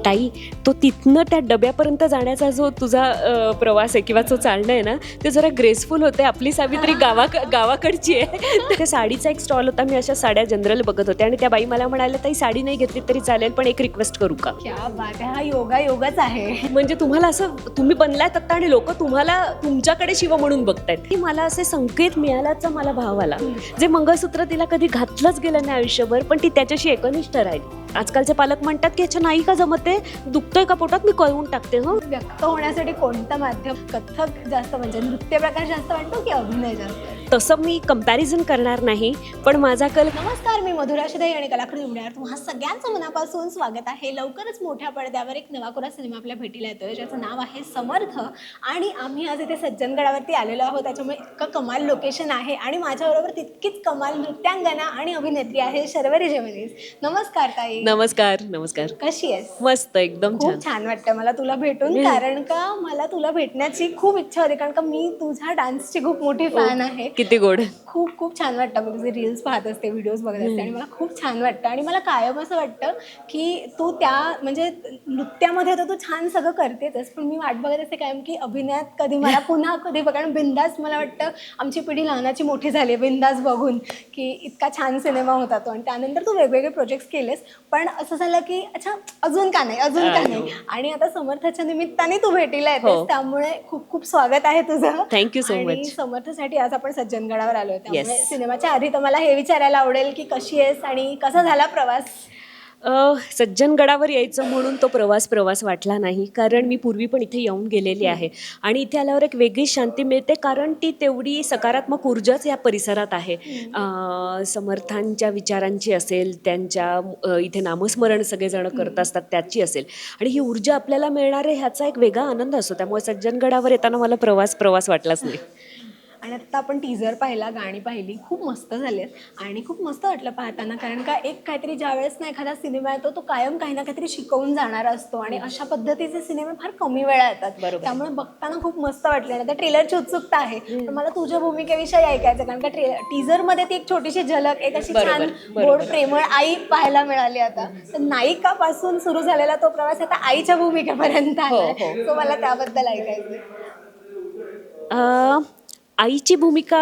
ताई, तो तिथनं त्या डब्यापर्यंत जाण्याचा जो तुझा प्रवास आहे किंवा जो चालणं आहे ना, ते जरा ग्रेसफुल होते. आपली सावित्री गावाकडची आहे. त्या साडीचा एक स्टॉल होता. मी अशा साड्या जनरल बघत होते आणि त्या बाई मला म्हणाल्या, ताई साडी नाही घेतली तरी चालेल, पण एक रिक्वेस्ट करू का? क्या बात आहे, हा योगाच आहे. म्हणजे तुम्हाला असं तुम्ही बनलायत आता आणि लोक तुम्हाला तुमच्याकडे शिव म्हणून बघतायत. की मला असे संकेत मिळाल्याचा मला भाव आला. जे मंगळसूत्र तिला कधी घातलंच गेलं नाही आयुष्यभर, पण ती त्याच्याशी एकनिष्ठ राहिली. आजकालचे पालक म्हणतात की ह्याच्या नाही का जमते, दुखतोय का पोटात, मी कळवून टाकते. व्यक्त होण्यासाठी कोणतं माध्यम, कथ्थक जास्त म्हणजे नृत्य प्रकार जास्त वाटतो की अभिनय जास्त? तसं मी कंपॅरिझन करणार नाही, पण माझा कल. नमस्कार, मी मधुरा शिधाई आणि कलाकृती उड्यावर तुम्हा सगळ्यांचं मनापासून स्वागत आहे. लवकरच मोठ्या पडद्यावर एक नवा सिनेमा आपल्या भेटीला येतोय, ज्याचं नाव आहे समर्थ. आणि आम्ही आज इथे सज्जनगडावरती आलेलो आहोत. त्याच्यामुळे इतकं कमाल लोकेशन आहे आणि माझ्याबरोबर तितकीच कमाल नृत्यांगना आणि अभिनेत्री आहे शर्वरी जवनीस. नमस्कार ताई. नमस्कार. कशी आहेस? मस्त, एकदम खूप छान वाटतं मला तुला भेटून, कारण का मला तुला भेटण्याची खूप इच्छा होती, कारण का मी तुझ्या डान्सची खूप मोठी फॅन आहे. किती गोड. खूप छान वाटतं. मी तुझे रील्स पाहत असते, व्हिडिओज बघत असते आणि मला खूप छान वाटतं. आणि मला कायम असं वाटतं की तू त्या म्हणजे नृत्यामध्ये तर तू छान सगळं करतेच, पण मी वाट बघत असते कायम की अभिनयात कधी मला पुन्हा कधी बघ. कारण बिंदास मला वाटतं आमची पिढी लहानाची मोठी झाली आहे बिंदास बघून, की इतका छान सिनेमा होता तो. आणि त्यानंतर तू वेगवेगळे प्रोजेक्ट्स केलेस, पण असं झालं की अच्छा अजून का नाही. आणि आता समर्थाच्या निमित्ताने तू भेटीला येतेस, त्यामुळे खूप स्वागत आहे तुझं. Thank you so much. आणि समर्थासाठी आज आपण सज्जनगडावर आलोय, त्यामुळे सिनेमाच्या आधी तर मला हे विचारायला आवडेल की कशी आहेस आणि कसा झाला प्रवास? सज्जनगडावर यायचं म्हणून तो प्रवास वाटला नाही, कारण मी पूर्वी पण इथे येऊन गेलेली आहे आणि इथे आल्यावर एक वेगळी शांती मिळते, कारण ती तेवढी सकारात्मक ऊर्जाच या परिसरात आहे. समर्थांच्या विचारांची असेल, त्यांच्या इथे नामस्मरण सगळेजण करत असतात त्याची असेल, आणि ही ऊर्जा आपल्याला मिळणार आहे ह्याचा एक वेगळा आनंद असतो. त्यामुळे सज्जनगडावर येताना मला प्रवास वाटलाच नाही. आणि आत्ता आपण टीझर पाहिला, गाणी पाहिली, खूप मस्त झाली आहेत आणि खूप मस्त वाटलं पाहताना, कारण का एक काहीतरी ज्यावेळेस ना एखादा सिनेमा येतो तो कायम काही ना काहीतरी शिकवून जाणारा असतो आणि अशा पद्धतीचे सिनेमे फार कमी वेळा येतात. त्यामुळे बघताना खूप मस्त वाटले. आणि त्या ट्रेलरची उत्सुकता आहे, पण मला तुझ्या भूमिकेविषयी ऐकायचं, कारण का टीझरमध्ये ती एक छोटीशी झलक, एक अशी छान गोड प्रेमळ आई पाहायला मिळाली. आता तर नायिकापासून सुरू झालेला तो प्रवास आता आईच्या भूमिकेपर्यंत आला, तो मला त्याबद्दल ऐकायचं. आईची भूमिका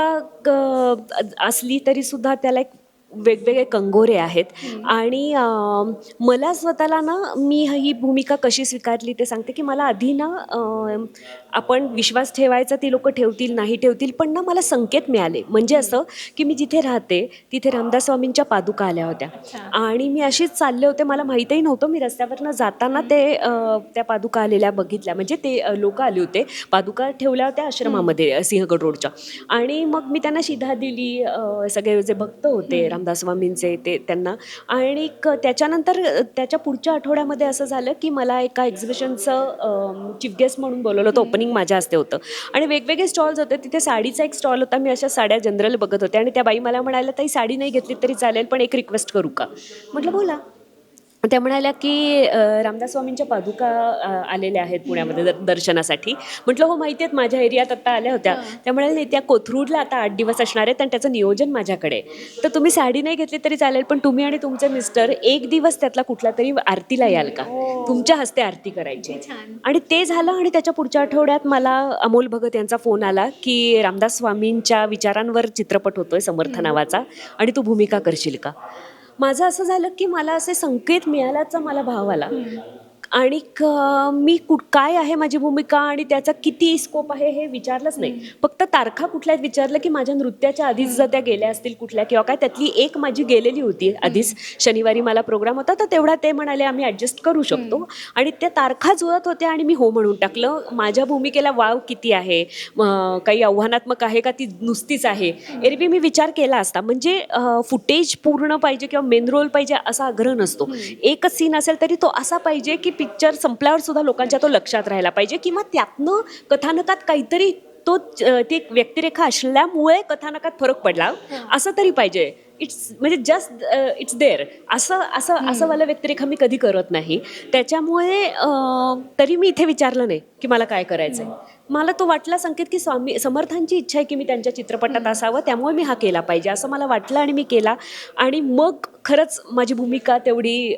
असली तरी सुद्धा त्याला एक वेगवेगळे कंगोरे आहेत. आणि मला स्वतःला ना, मी ही भूमिका कशी स्वीकारली ते सांगते की मला आधी ना आपण विश्वास ठेवायचा, ती लोक ठेवतील नाही ठेवतील, पण ना मला संकेत मिळाले. म्हणजे असं की मी जिथे राहते तिथे रामदास स्वामींच्या पादुका आल्या होत्या आणि मी अशीच चालले होते, मला माहीतही नव्हतं. मी रस्त्यावरनं जाताना त्या पादुका आलेल्या बघितल्या. म्हणजे ते लोक आले होते, पादुका ठेवल्या होत्या आश्रमामध्ये सिंहगड रोडच्या, आणि मग मी त्यांना शिधा दिली. सगळे जे भक्त होते रामदास स्वामींचे ते त्यांना. आणि त्याच्यानंतर त्याच्या पुढच्या आठवड्यामध्ये असं झालं की मला एका एक्झिबिशनचं चीफ गेस्ट म्हणून बोलवलं होतं. ओपनिंग माझ्या हस्ते होतं आणि वेगवेगळे स्टॉल्स होते. तिथे साडीचा एक स्टॉल होता. मी अशा साड्या जनरल बघत होते आणि त्या बाई मला म्हणाल्या, ताई साडी नाही घेतली तरी चालेल, पण एक रिक्वेस्ट करू का? म्हटलं बोला. त्या म्हणाल्या की रामदास स्वामींच्या पादुका आलेल्या आहेत पुण्यामध्ये दर्शनासाठी. म्हटलं हो माहिती आहेत, माझ्या एरियात आता आल्या होत्या. त्या म्हणाल्या त्या कोथरूडला आता 8 दिवस असणार आहेत आणि त्याचं नियोजन माझ्याकडे, तर तुम्ही साडी नाही घेतली तरी चालेल, पण तुम्ही आणि तुमचे मिस्टर एक दिवस त्यातला कुठला तरी आरतीला याल का, तुमच्या हस्ते आरती करायची. आणि ते झालं. आणि त्याच्या पुढच्या आठवड्यात मला अमोल भगत यांचा फोन आला की रामदास स्वामींच्या विचारांवर चित्रपट होतोय समर्थ नावाचा आणि तू भूमिका करशील का. माझं असं झालं की मला असे संकेत मिळाल्याचा मला भाव आला. आणि मी काय आहे माझी भूमिका आणि त्याचा किती स्कोप आहे हे विचारलंच नाही. फक्त तारखा कुठल्या विचारलं की माझ्या नृत्याच्या आधीच जर त्या गेल्या असतील कुठल्या किंवा काय, त्यातली एक माझी गेलेली होती आधीच. शनिवारी मला प्रोग्राम होता, तर तेवढा ते म्हणाले आम्ही ॲडजस्ट करू शकतो. आणि त्या तारखा जुळत होत्या आणि मी हो म्हणून टाकलं. माझ्या भूमिकेला वाव किती आहे, काही आव्हानात्मक आहे का, ती नुसतीच आहे, एरवी मी विचार केला असता. म्हणजे फुटेज पूर्ण पाहिजे किंवा मेन रोल पाहिजे असा आग्रह नसतो. एकच सीन असेल तरी तो असा पाहिजे की पिक्चर संपल्यावर सुद्धा लोकांच्या तो लक्षात राहायला पाहिजे, किंवा त्यातनं कथानकात काहीतरी ती एक व्यक्तिरेखा असल्यामुळे कथानकात फरक पडला असं तरी पाहिजे. इट्स म्हणजे जस्ट इट्स देअर असं असं असं मला व्यतिरेक मी कधी करत नाही. त्याच्यामुळे तरी मी इथे विचारलं नाही की मला काय करायचं आहे. मला तो वाटला संकेत की स्वामी समर्थांची इच्छा आहे की मी त्यांच्या चित्रपटात असावं, त्यामुळे मी हा केला पाहिजे असं मला वाटलं आणि मी केला. आणि मग खरंच माझी भूमिका तेवढी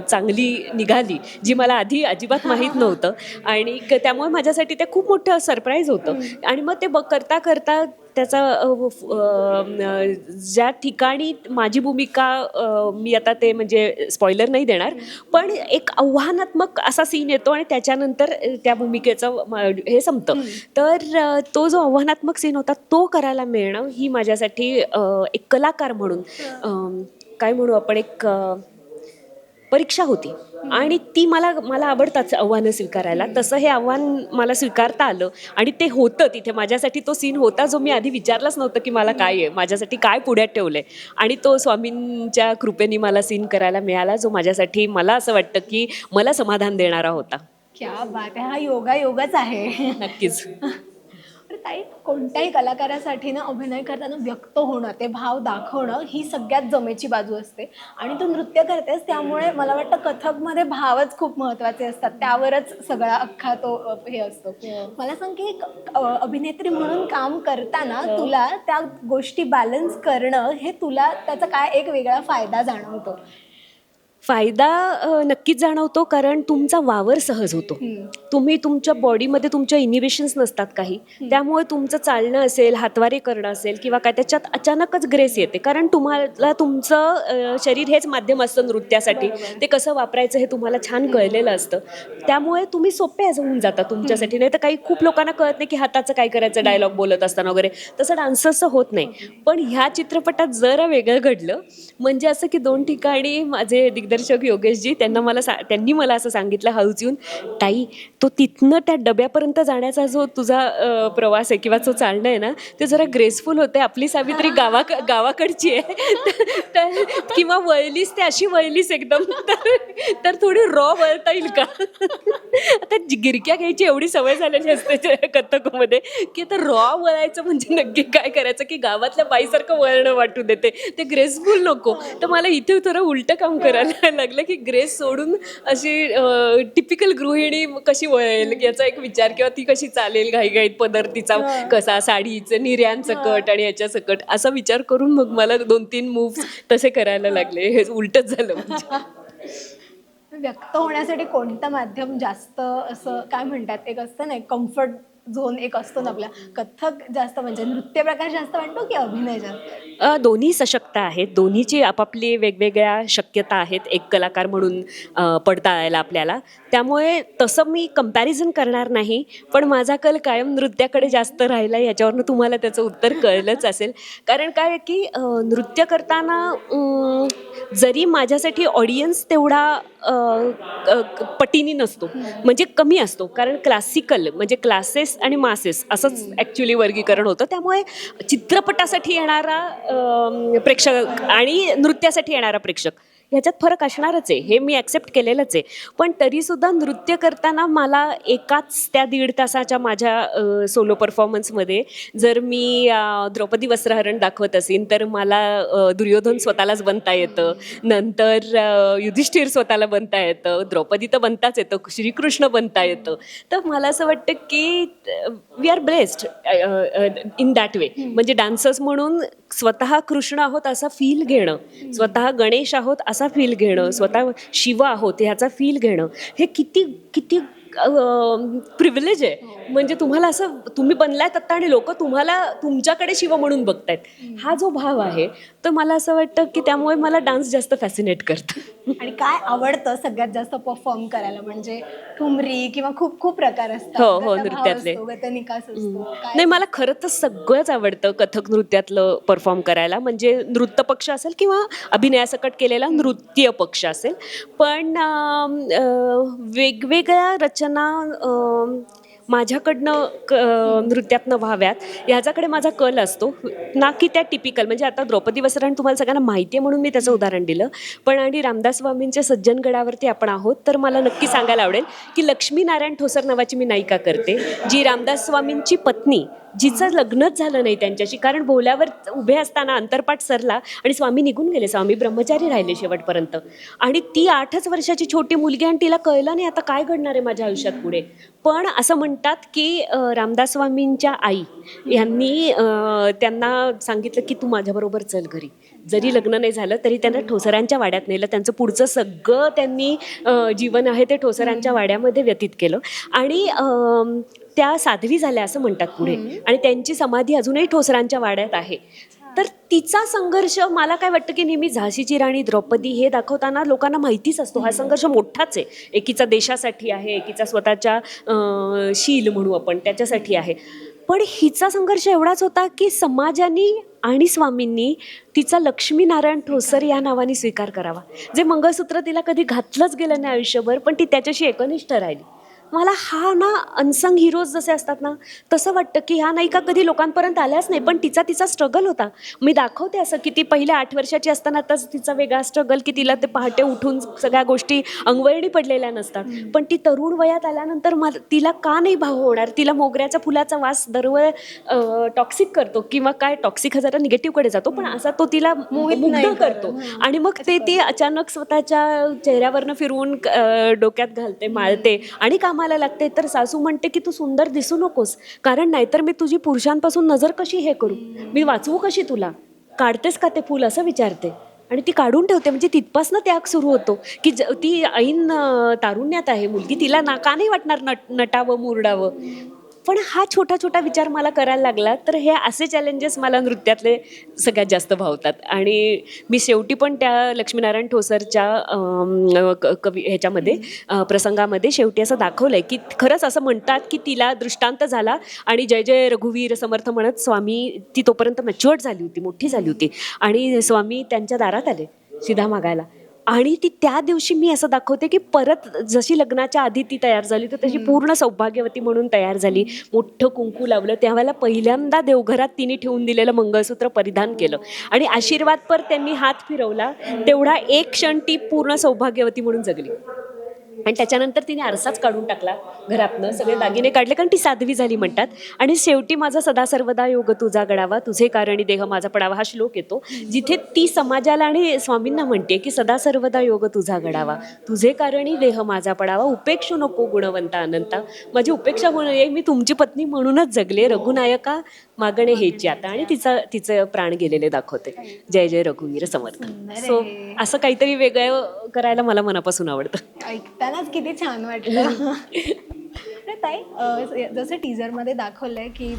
चांगली निघाली, जी मला आधी अजिबात माहीत नव्हतं. आणि त्यामुळे माझ्यासाठी ते खूप मोठं सरप्राईज होतं. आणि मग ते करता करता त्याचा ज्या ठिकाणी माझी भूमिका मी आता ते म्हणजे स्पॉइलर नाही देणार, पण एक आव्हानात्मक असा सीन येतो आणि त्याच्यानंतर त्या भूमिकेचं हे संपतं. तर तो जो आव्हानात्मक सीन होता तो करायला मिळणं ही माझ्यासाठी एक कलाकार म्हणून काय म्हणू आपण एक परीक्षा होती. आणि ती मला आवडतात आव्हानं स्वीकारायला. तसं हे आव्हान मला स्वीकारता आलं आणि ते होतं तिथे माझ्यासाठी. तो सीन होता जो मी आधी विचारलाच नव्हतं की मला काय आहे, माझ्यासाठी काय पुढ्यात ठेवलंय. आणि तो स्वामींच्या कृपेने मला सीन करायला मिळाला, जो माझ्यासाठी मला असं वाटतं की मला समाधान देणारा होता. क्या बात आहे, हा योगायोगच आहे. नक्कीच. तर ताई, कोणत्याही कलाकारासाठी ना अभिनय करताना व्यक्त होणं, ते भाव दाखवणं ही सगळ्यात जमेची बाजू असते. आणि तू नृत्य करतेस त्यामुळे मला वाटतं कथकमध्ये भावच खूप महत्त्वाचे असतात, त्यावरच सगळा अख्खा तो हे असतो. मला सांग की अभिनेत्री म्हणून काम करताना तुला त्या गोष्टी बॅलन्स करणं हे तुला त्याचा काय एक वेगळा फायदा जाणवतो? फायदा नक्कीच जाणवतो, कारण तुमचा वावर सहज होतो. तुम्ही तुमच्या बॉडीमध्ये तुमच्या इनिबिशन्स नसतात काही, त्यामुळे तुमचं चालणं असेल, हातवारे करणं असेल किंवा काय, त्याच्यात अचानकच ग्रेस येते. कारण तुम्हाला तुमचं शरीर हेच माध्यम असतं नृत्यासाठी. ते कसं वापरायचं हे तुम्हाला छान कळलेलं असतं, त्यामुळे तुम्ही सोपे होऊन जाता तुमच्यासाठी. नाही तर काही खूप लोकांना कळत नाही की हाताचं काय करायचं डायलॉग बोलत असताना वगैरे, तसं डान्सर्सचं होत नाही. पण ह्या चित्रपटात जरा वेगळं घडलं. म्हणजे असं की 2 ठिकाणी माझे दिग्दर्शक योगेशजी त्यांनी मला असं सांगितलं हळूच येऊन, ताई तो तिथनं त्या डब्यापर्यंत जाण्याचा जो तुझा प्रवास आहे किंवा जो चालणं आहे ना, ते जरा ग्रेसफुल होते. आपली सावित्री गावाकडची आहे किंवा वळलीस ते अशी वळलीस एकदम, तर थोडी रॉ वळता येईल का? आता गिरक्या घ्यायची एवढी सवय झालेली असते कथकमध्ये की आता रॉ वळायचं म्हणजे नक्की काय करायचं की गावातल्या बाईसारखं वळणं वाटू देते, ते ग्रेसफुल नको. तर मला इथे थोडं उलटं काम करायला लागलं की ग्रेस सोडून अशी टिपिकल गृहिणी कशी वळेल याचा एक विचार, किंवा ती कशी चालेल घाईघाईत, पदर तिचा कसा, साडीचं निर्यांचं कट आणि याच्या सकट असा विचार करून मग मला 2-3 मूव्स तसे करायला लागले. हे उलटच झालं म्हणजे. व्यक्त होण्यासाठी कोणतं माध्यम जास्त असं काय म्हणतात, एक असतं ना कम्फर्ट झोन एक असतो ना आपला, कथ्थक जास्त म्हणजे नृत्य प्रकार जास्त वाटतो की अभिनय जास्त? दोन्ही सशक्त आहेत, दोन्हीची आपापली वेगवेगळ्या शक्यता आहेत एक कलाकार म्हणून पडताळायला आपल्याला. त्यामुळे तसं मी कंपॅरिझन करणार नाही, पण माझा कल कायम नृत्याकडे जास्त राहिला. याच्यावरनं तुम्हाला त्याचं उत्तर कळलंच असेल. कारण काय आहे की नृत्य करताना जरी माझ्यासाठी ऑडियन्स तेवढा पटीनी नसतो, म्हणजे कमी असतो. कारण क्लासिकल म्हणजे क्लासेस आणि मासेस असंच ॲक्च्युली वर्गीकरण होतं. त्यामुळे चित्रपटासाठी येणारा प्रेक्षक आणि नृत्यासाठी येणारा प्रेक्षक ह्याच्यात फरक असणारच आहे, हे मी ॲक्सेप्ट केलेलंच आहे. पण तरीसुद्धा नृत्य करताना मला एकाच त्या 1.5 तासाच्या माझ्या सोलो परफॉर्मन्समध्ये जर मी द्रौपदी वस्त्रहरण दाखवत असेन, तर मला दुर्योधन स्वतःलाच बनता येतं, नंतर युधिष्ठिर स्वतःला बनता येतं, द्रौपदी तर बनताच येतं, श्रीकृष्ण बनता येतं. तर मला असं वाटतं की we are blessed in that way. म्हणजे डान्सर्स म्हणून स्वतः कृष्ण आहोत असा फील घेणं, स्वतः गणेश आहोत असा फील घेणं, स्वतः शिव आहोत ह्याचा फील घेणं, हे किती किती प्रिव्हिलेज आहे. म्हणजे तुम्हाला असं तुम्ही बनलायत आत्ता आणि लोक तुम्हाला तुमच्याकडे शिव म्हणून बघतायत, हा जो भाव आहे. तर मला असं वाटतं की त्यामुळे मला डान्स जास्त फॅसिनेट करतं. आणि काय आवडतं सगळ्यात जास्त परफॉर्म करायला? म्हणजे ठुमरी किंवा खूप खूप प्रकार असतात, हो, गतभाव नृत्यातले. असतो, गतनिकास असतो, काय? नाही, मला खरं तर सगळंच आवडतं कथक नृत्यातलं परफॉर्म करायला. म्हणजे नृत्य पक्ष असेल किंवा अभिनयासकट केलेला नृत्य पक्ष असेल. पण वेगवेगळ्या रचना माझ्याकडनं नृत्यातनं व्हाव्यात ह्याच्याकडे माझा कल असतो ना, की त्या टिपिकल म्हणजे आता द्रौपदी वस्त्राण तुम्हाला सगळ्यांना माहिती आहे म्हणून मी त्याचं उदाहरण दिलं, पण आणि रामदास स्वामींच्या सज्जनगडावरती आपण आहोत तर मला नक्की सांगायला आवडेल की लक्ष्मीनारायण ठोसर नावाची मी नायिका करते, जी रामदास स्वामींची पत्नी, जिचं लग्नच झालं नाही त्यांच्याशी, कारण बोल्यावर उभे असताना अंतरपाठ सरला आणि स्वामी निघून गेले, स्वामी ब्रह्मचारी राहिले शेवटपर्यंत, आणि ती 8च वर्षाची छोटी मुलगी आणि तिला कळलं नाही आता काय घडणार आहे माझ्या आयुष्यात पुढे. पण असं म्हणतात की रामदास स्वामींच्या आई यांनी त्यांना सांगितलं की तू माझ्याबरोबर चल घरी, जरी लग्न नाही झालं तरी त्यांना ठोसरांच्या वाड्यात नेलं, त्यांचं पुढचं सगळं त्यांनी जीवन आहे ते ठोसरांच्या वाड्यामध्ये व्यतीत केलं आणि त्या साध्वी झाल्या असं म्हणतात पुढे, आणि त्यांची समाधी अजूनही ठोसरांच्या वाड्यात आहे. तर तिचा संघर्ष मला काय वाटतं की नेहमी झाशीची राणी द्रौपदी हे दाखवताना लोकांना माहितीच असतो हा संघर्ष मोठाच आहे, एकीचा देशासाठी आहे, एकीचा स्वतःच्या शील म्हणू आपण त्याच्यासाठी आहे, पण हिचा संघर्ष एवढाच होता की समाजाने आणि स्वामींनी तिचा लक्ष्मीनारायण ठोसर या नावाने स्वीकार करावा, जे मंगळसूत्र तिला कधी घातलंच गेलं नाही आयुष्यभर, पण ती त्याच्याशी एकनिष्ठ राहिली. मला हा ना अनसंग हिरोज जसे असतात ना तसं वाटतं की ह्या नायिका कधी लोकांपर्यंत आल्याच नाही, पण तिचा स्ट्रगल होता. मी दाखवते असं की ती पहिल्या 8 वर्षाची असताना तर तिचा वेगळा स्ट्रगल की तिला ते पहाटे उठून सगळ्या गोष्टी अंगवळणी पडलेल्या नसतात, पण ती तरुण वयात आल्यानंतर तिला का नाही भाव होणार, तिला मोगऱ्याच्या फुलाचा वास दरवेळ टॉक्सिक करतो किंवा काय टॉक्सिक हा जरा निगेटिव्हकडे जातो, पण असा तो तिला मुग्ध करतो आणि मग ती अचानक स्वतःच्या चेहऱ्यावरनं फिरवून डोक्यात घालते, माळते आणि कामाला लागते. तर सासू म्हणते की तू सुंदर दिसू नकोस, कारण नाहीतर मी तुझी पुरुषांपासून नजर कशी हे करू, मी वाचवू कशी तुला, काढतेस का ते फूल असं विचारते आणि ती काढून ठेवते. म्हणजे तिथपासनं त्याग सुरू होतो की ती ऐन तारुण्यात आहे मुलगी, तिला का नाही वाटणार नटावं मुरडावं. पण हा छोटा छोटा विचार मला करायला लागला, तर हे असे चॅलेंजेस मला नृत्यातले सगळ्यात जास्त भावतात. आणि मी शेवटी पण त्या लक्ष्मीनारायण ठोसरच्या ह्याच्यामध्ये प्रसंगामध्ये शेवटी असं दाखवलं आहे की खरंच असं म्हणतात की तिला दृष्टांत झाला आणि जय जय रघुवीर समर्थ म्हणत स्वामी, ती तोपर्यंत मॅच्युअर्ड झाली होती, मोठी झाली होती, आणि स्वामी त्यांच्या दारात आले शिधा मागायला, आणि ती त्या दिवशी मी असं दाखवते की परत जशी लग्नाच्या आधी ती तयार झाली तर तशी पूर्ण सौभाग्यवती म्हणून तयार झाली, मोठं कुंकू लावलं, त्यावेळेला पहिल्यांदा देवघरात तिने ठेवून दिलेलं मंगळसूत्र परिधान केलं आणि आशीर्वादपर त्यांनी हात फिरवला, तेवढा एक क्षण ती पूर्ण सौभाग्यवती म्हणून जगली. आणि त्याच्यानंतर तिने आरसाच काढून टाकला घरातनं, सगळे दागिने काढले, कारण ती साध्वी झाली म्हणतात. आणि शेवटी माझा सदा सर्वदा योग तुझा गडावा, तुझे कारणी देह माझा पडावा, हा श्लोक येतो जिथे ती समाजाला आणि स्वामींना म्हणते की सदा सर्वदा योग तुझा गडावा, तुझे कारणी देह माझा पडावा, उपेक्षू नको गुणवंता अनंता, माझी उपेक्षा होऊ नये, मी तुमची पत्नी म्हणूनच जगले, रघुनायका मागणे हेची आता, आणि तिचं प्राण गेलेले दाखवते. जय जय रघुवीर समर्थ. सो असं काहीतरी वेगळं करायला मला मनापासून आवडतं. ऐकतानाच किती छान वाटलं. ताई, जसं टीजरमध्ये दाखवलंय की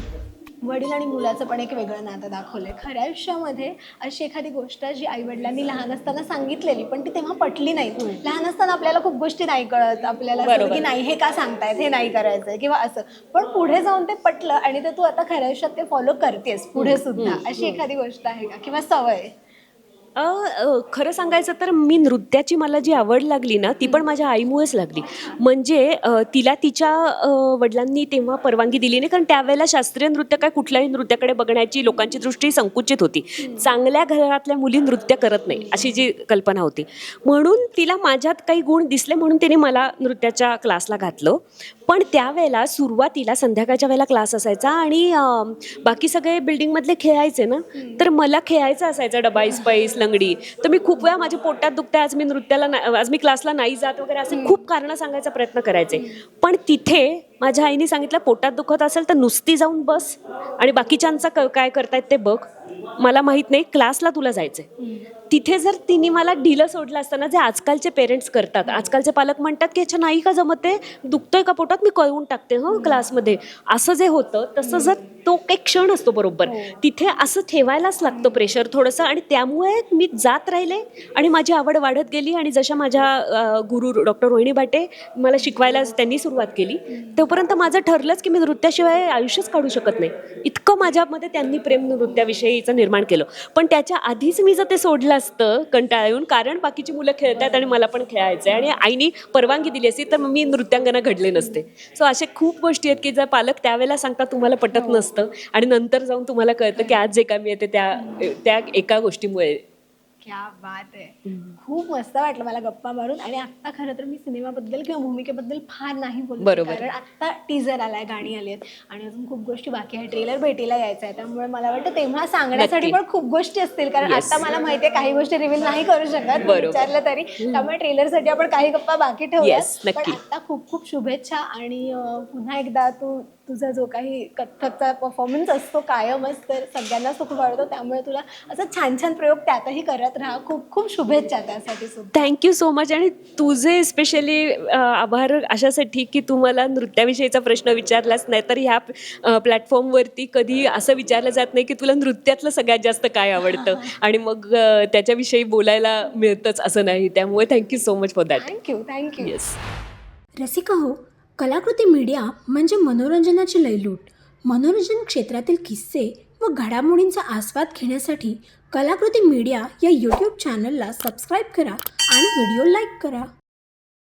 वडील आणि मुलाचं पण एक वेगळं नातं दाखवलंय, खऱ्या आयुष्यामध्ये अशी एखादी गोष्ट जी आईवडिलांनी लहान असताना सांगितलेली पण ती तेव्हा पटली नाही, लहान असताना आपल्याला खूप गोष्टी नाही कळत, आपल्याला असं की नाही हे का सांगतायत, हे नाही करायचंय किंवा असं, पण पुढे जाऊन ते पटलं आणि ते तू आता खऱ्या आयुष्यात ते फॉलो करतेस पुढे सुद्धा, अशी एखादी गोष्ट आहे का किंवा सवय? खरं सांगायचं तर मी नृत्याची मला जी आवड लागली ना ती पण माझ्या आईमुळेच लागली. म्हणजे तिला तिच्या वडिलांनी तेव्हा परवानगी दिली नाही, कारण त्यावेळेला शास्त्रीय नृत्य काय कुठल्याही नृत्याकडे बघण्याची लोकांची दृष्टी संकुचित होती, चांगल्या घरातल्या मुली नृत्य करत नाही अशी जी कल्पना होती, म्हणून तिला माझ्यात काही गुण दिसले म्हणून तिने मला नृत्याच्या क्लासला घातलं. पण त्यावेळेला सुरुवातीला संध्याकाळच्या वेळेला क्लास असायचा आणि बाकी सगळे बिल्डिंगमधले खेळायचे ना, तर मला खेळायचं असायचं डबा इस्पाईस लंगडी, तर मी खूप वेळा माझ्या पोटात दुखते, आज मी क्लासला नाही जात वगैरे असे खूप कारणं सांगायचा प्रयत्न करायचे. पण तिथे माझ्या आईने सांगितलं पोटात दुखत असेल तर नुसती जाऊन बस आणि बाकीच्यांचं काय करतायत ते बघ, मला माहीत नाही, क्लासला तुला जायचंय. तिथे जर तिने मला ढिलं सोडलं असताना, जे आजकालचे पेरेंट्स करतात, आजकालचे पालक म्हणतात की ह्याच्या नाही का जमते, दुखतोय का पोटात, मी कळवून टाकते क्लासमध्ये, असं जे होतं तसं जर तो एक क्षण असतो बरोबर तिथे असं ठेवायलाच लागतं प्रेशर थोडंसं, आणि त्यामुळे मी जात राहिले आणि माझी आवड वाढत गेली. आणि जशा माझ्या गुरु डॉक्टर रोहिणी भाटे मला शिकवायला त्यांनी सुरुवात केली, तोपर्यंत माझं ठरलंच की मी नृत्याशिवाय आयुष्यच काढू शकत नाही, इतकं माझ्यामध्ये त्यांनी प्रेम नृत्याविषयीचं निर्माण केलं. पण त्याच्या आधीच मी जर ते सोडलं असतं कंटाळा येऊन, कारण बाकीची मुलं खेळतात आणि मला पण खेळायचं आहे आणि आईने परवानगी दिली असती तर मग मी नृत्यांगना घडले नसते. सो अशा खूप गोष्टी आहेत की जर पालक त्यावेळेला सांगतात तुम्हाला पटत नसतं आणि नंतर जाऊन तुम्हाला कळतं की आज जे काय मी येते त्या एका गोष्टीमुळे. क्या बात आहे. खूप मस्त वाटलं मला गप्पा मारून. आणि आता खरं तर मी सिनेमाबद्दल किंवा भूमिकेबद्दल फार नाही बोलते, बरोबर. कारण आता टीजर आलाय, गाणी आली आहेत आणि अजून खूप गोष्टी बाकी आहे. ट्रेलर भेटीला यायचा आहे, त्यामुळे मला वाटतं तेव्हा सांगण्यासाठी नक्की. पण खूप गोष्टी असतील, कारण Yes. आता मला माहितीये काही गोष्टी रिव्हील नाही करू शकत बरोबर. विचारलं तरी. त्यामुळे ट्रेलरसाठी आपण काही गप्पा बाकी Yes, ठेवूयात. पण नक्की. आता खूप खूप शुभेच्छा. आणि पुन्हा एकदा तुझा जो काही कथ्थकचा परफॉर्मन्स असतो कायमच, तर सगळ्यांनाच तो खूप आवडतो. त्यामुळे तुला असं छान छान प्रयोग त्यातही करत राहा. खूप खूप शुभेच्छा त्यासाठी सुद्धा. Thank you so much. आणि तुझे स्पेशली आभार अशासाठी की तू मला नृत्याविषयीचा प्रश्न विचारलाच नाही, तर ह्या प्लॅटफॉर्मवरती कधी असं विचारलं जात नाही की तुला नृत्यातलं सगळ्यात जास्त काय आवडतं आणि मग त्याच्याविषयी बोलायला मिळतंच असं नाही. त्यामुळे thank you so much for that. Thank you. Yes. Rasika हो, कलाकृती मीडिया म्हणजे मनोरंजनाची लयलूट. मनोरंजन क्षेत्रातील किस्से व घडामोडींचा आस्वाद घेण्यासाठी कलाकृती मीडिया या यूट्यूब चॅनलला सबस्क्राईब करा आणि व्हिडिओ लाईक करा.